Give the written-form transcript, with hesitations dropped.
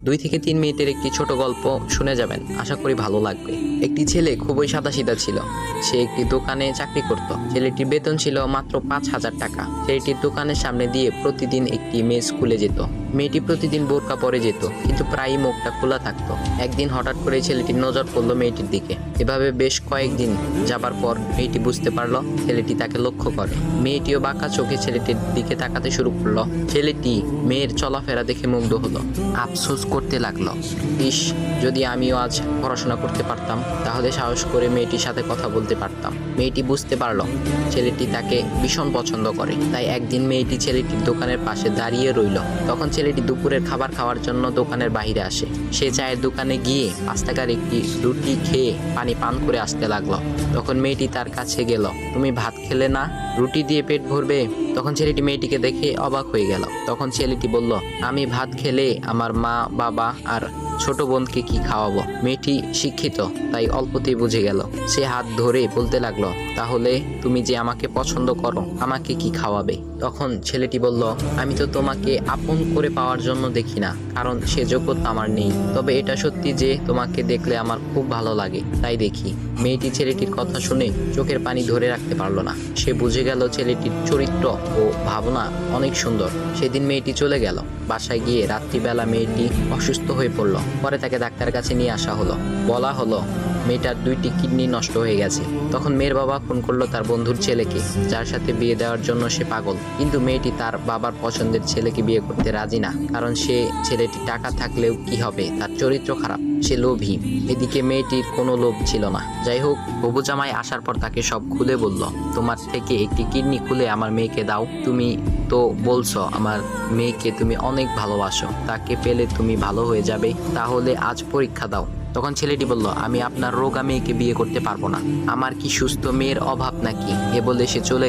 2 থেকে 3 মিনিটের একটি ছোট গল্প শুনে যাবেন, আশা করি ভালো লাগবে। একটি ছেলে খুবই সাদাসিধা ছিল। সে একটি দোকানে চাকরি করত। ছেলেটির বেতন ছিল মাত্র 5,000 টাকা। ছেলেটির দোকানের সামনে দিয়ে প্রতিদিন একটি মেয়ে স্কুলে যেত। মেয়েটি প্রতিদিন বোরকা পরে যেত, কিন্তু প্রায়ই মুখটা খোলা থাকতো। একদিন হঠাৎ করে ছেলেটির নজর পড়লো মেয়েটির দিকে। এভাবে বেশ কয়েকদিন যাবার পর মেয়েটি বুঝতে পারলো ছেলেটি তাকে লক্ষ্য করে। মেয়েটিও বাঁকা চোখে ছেলেটির দিকে তাকাতে শুরু করলো। ছেলেটি মেয়ের চলাফেরা দেখে মুগ্ধ হলো। আফসোস করতে লাগলো, ইস, যদি আমিও আজ পড়াশোনা করতে পারতাম, তাহলে সাহস করে মেয়েটির সাথে কথা বলতে পারতাম। মেয়েটি বুঝতে পারলো ছেলেটি তাকে ভীষণ পছন্দ করে। তাই একদিন মেয়েটি ছেলেটির দোকানের পাশে দাঁড়িয়ে রইল। তখন ছেলেটি দুপুরের খাবার খাওয়ার জন্য দোকানের বাইরে আসে। সে চায়ের দোকানে গিয়ে 5 টাকার একটি রুটি খেয়ে পানি পান করে আসতে লাগলো। তখন মেয়েটি তার কাছে গেল। তুমি ভাত খেলে না, রুটি দিয়ে পেট ভরবে? তখন ছেলেটি মেয়েটিকে দেখে অবাক হয়ে গেল। তখন ছেলেটি বলল, আমি ভাত খেলে আমার মা, বাবা আর ছোট বোনকে কি খাওয়াবো? মেয়েটি শিক্ষিত, তাই অল্পতেই বুঝে গেল। সে হাত ধরে বলতে লাগলো, তাহলে তুমি যে আমাকে পছন্দ করো, আমাকে কি খাওয়াবে? তখন ছেলেটি বলল, আমি তো তোমাকে আপন করে পাওয়ার জন্য দেখি না, কারণ সে যোগ্যতা আমার নেই। তবে এটা সত্যি যে তোমাকে দেখলে আমার খুব ভালো লাগে, তাই দেখি। মেয়েটি ছেলেটির কথা শুনে চোখের পানি ধরে রাখতে পারলো না। সে বুঝে গেল ছেলেটির চরিত্র ও ভাবনা অনেক সুন্দর। সেদিন মেয়েটি চলে গেল। বাসায় গিয়ে রাত্রিবেলা মেয়েটি অসুস্থ হয়ে পড়ল। পরে তাকে ডাক্তারের কাছে নিয়ে আসা হলো। বলা হলো মেয়েটার 2টি কিডনি নষ্ট হয়ে গেছে। তখন মেয়ের বাবা ফোন করলো তার বন্ধুর ছেলেকে, যার সাথে বিয়ে দেওয়ার জন্য সে পাগল। কিন্তু মেয়েটি তার বাবার পছন্দের ছেলেকে বিয়ে করতে রাজি না, কারণ সে ছেলেটি টাকা থাকলেও কি হবে, তার চরিত্র খারাপ, সে লোভী। এদিকে মেয়েটির কোনো লোভ ছিল না। যাই হোক, হবু জামাই আসার পর তাকে সব খুলে বলল, তোমার থেকে একটি কিডনি খুলে আমার মেয়েকে দাও। তুমি তো বলছো আমার মেয়েকে তুমি অনেক ভালোবাসো, তাকে পেলে তুমি ভালো হয়ে যাবে, তাহলে আজ পরীক্ষা দাও। তখন ছেলেটি বলল, আমি আপনার রোগা মেয়েকে বিয়ে করতে পারবো না। আমার কি সুস্থ মেয়ের অভাব নাকি? এ বলে সে চলে